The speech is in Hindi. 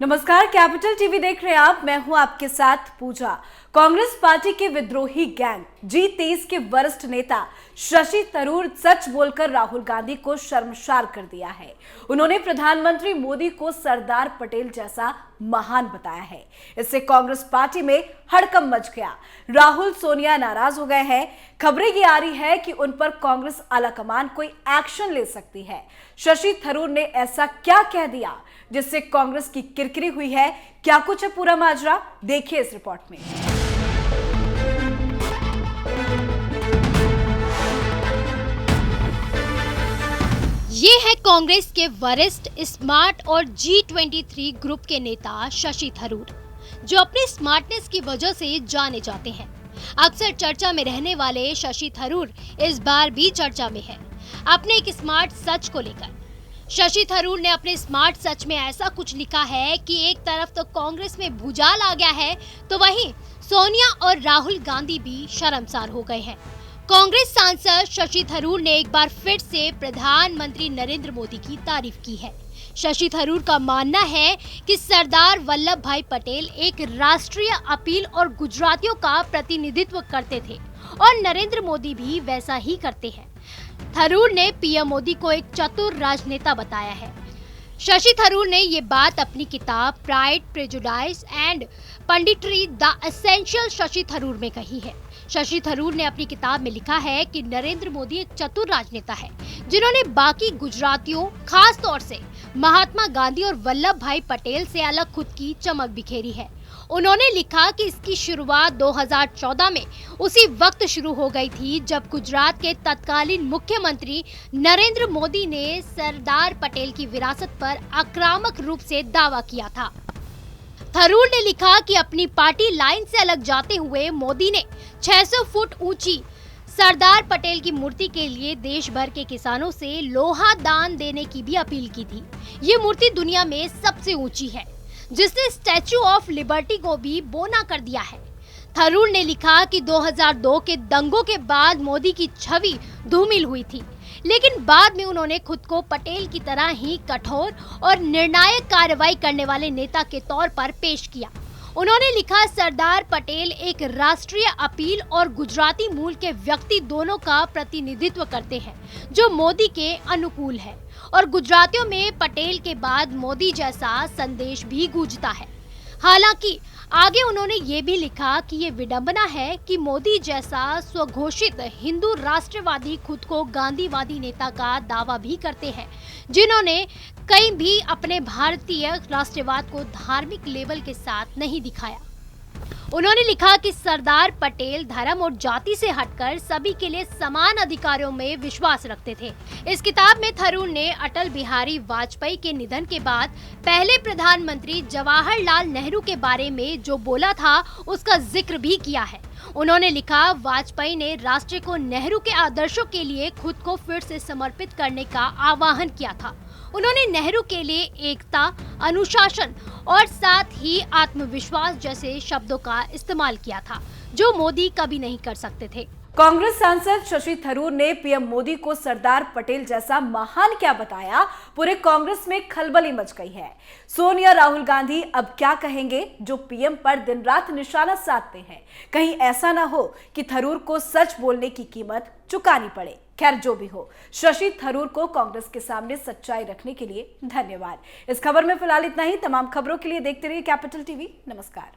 नमस्कार, कैपिटल टीवी देख रहे हैं आप। मैं हूं आपके साथ पूजा। कांग्रेस पार्टी के विद्रोही गैंग G23 के वरिष्ठ नेता शशि थरूर सच बोलकर राहुल गांधी को शर्मसार कर दिया है। उन्होंने प्रधानमंत्री मोदी को सरदार पटेल जैसा महान बताया है। इससे कांग्रेस पार्टी में हड़कंप मच गया। राहुल सोनिया नाराज हो गए हैं। खबरें ये आ रही है कि उन पर कांग्रेस आलाकमान कोई एक्शन ले सकती है। शशि थरूर ने ऐसा क्या कह दिया जिससे कांग्रेस की किरकिरी हुई है? क्या कुछ है पूरा माजरा, देखिए इस रिपोर्ट में। ये है कांग्रेस के वरिष्ठ, स्मार्ट और G23 ग्रुप के नेता शशि थरूर, जो अपनी स्मार्टनेस की वजह से जाने जाते हैं। अक्सर चर्चा में रहने वाले शशि थरूर इस बार भी चर्चा में है अपने एक स्मार्ट सच को लेकर। शशि थरूर ने अपने स्मार्ट सच में ऐसा कुछ लिखा है कि एक तरफ तो कांग्रेस में भूचाल आ गया है, तो वहीं सोनिया और राहुल गांधी भी शर्मसार हो गए हैं। कांग्रेस सांसद शशि थरूर ने एक बार फिर से प्रधानमंत्री नरेंद्र मोदी की तारीफ की है। शशि थरूर का मानना है कि सरदार वल्लभ भाई पटेल एक राष्ट्रीय अपील और गुजरातियों का प्रतिनिधित्व करते थे और नरेंद्र मोदी भी वैसा ही करते हैं। थरूर ने पीएम मोदी को एक चतुर राजनेता बताया है। शशि थरूर ने ये बात अपनी किताब pride, prejudice and punditry the essential Shashi Tharoor में कही है। शशि थरूर ने अपनी किताब में लिखा है कि नरेंद्र मोदी एक चतुर राजनेता है, जिन्होंने बाकी गुजरातियों, खास तौर से महात्मा गांधी और वल्लभ भाई पटेल से अलग खुद की चमक बिखेरी है। उन्होंने लिखा कि इसकी शुरुआत 2014 में उसी वक्त शुरू हो गई थी जब गुजरात के तत्कालीन मुख्यमंत्री नरेंद्र मोदी ने सरदार पटेल की विरासत पर आक्रामक रूप से दावा किया था। थरूर ने लिखा कि अपनी पार्टी लाइन से अलग जाते हुए मोदी ने 600 फुट ऊंची सरदार पटेल की मूर्ति के लिए देश भर के किसानों से लोहा दान देने की भी अपील की थी। ये मूर्ति दुनिया में सबसे ऊंची है, जिसने स्टैच्यू ऑफ लिबर्टी को भी बोना कर दिया है। थरूर ने लिखा कि 2002 के दंगों के बाद मोदी की छवि धूमिल हुई थी, लेकिन बाद में उन्होंने खुद को पटेल की तरह ही कठोर और निर्णायक कार्रवाई करने वाले नेता के तौर पर पेश किया। उन्होंने लिखा, सरदार पटेल एक राष्ट्रीय अपील और गुजराती मूल के व्यक्ति दोनों का प्रतिनिधित्व करते हैं, जो मोदी के अनुकूल है, और गुजरातियों में पटेल के बाद मोदी जैसा संदेश भी गूंजता है। हालांकि आगे उन्होंने ये भी लिखा कि ये विडंबना है कि मोदी जैसा स्वघोषित हिंदू राष्ट्रवादी खुद को गांधीवादी नेता का दावा भी करते हैं, जिन्होंने कहीं भी अपने भारतीय राष्ट्रवाद को धार्मिक लेवल के साथ नहीं दिखाया। उन्होंने लिखा कि सरदार पटेल धर्म और जाति से हटकर सभी के लिए समान अधिकारों में विश्वास रखते थे। इस किताब में थरूर ने अटल बिहारी वाजपेयी के निधन के बाद पहले प्रधानमंत्री जवाहरलाल नेहरू के बारे में जो बोला था, उसका जिक्र भी किया है। उन्होंने लिखा, वाजपेयी ने राष्ट्र को नेहरू के आदर्शों के लिए खुद को फिर से समर्पित करने का आह्वान किया था। उन्होंने नेहरू के लिए एकता, अनुशासन और साथ ही आत्मविश्वास जैसे शब्दों का इस्तेमाल किया था, जो मोदी कभी नहीं कर सकते थे। कांग्रेस सांसद शशि थरूर ने पीएम मोदी को सरदार पटेल जैसा महान क्या बताया? पूरे कांग्रेस में खलबली मच गई है। सोनिया, राहुल गांधी अब क्या कहेंगे, जो पीएम पर दिन रात निशाना साधते हैं? कहीं ऐसा ना हो कि थरूर को सच बोलने की कीमत चुकानी पड़े। खैर, जो भी हो, शशि थरूर को कांग्रेस के सामने सच्चाई रखने के लिए धन्यवाद। इस खबर में फिलहाल इतना ही। तमाम खबरों के लिए देखते रहिए कैपिटल टीवी। नमस्कार।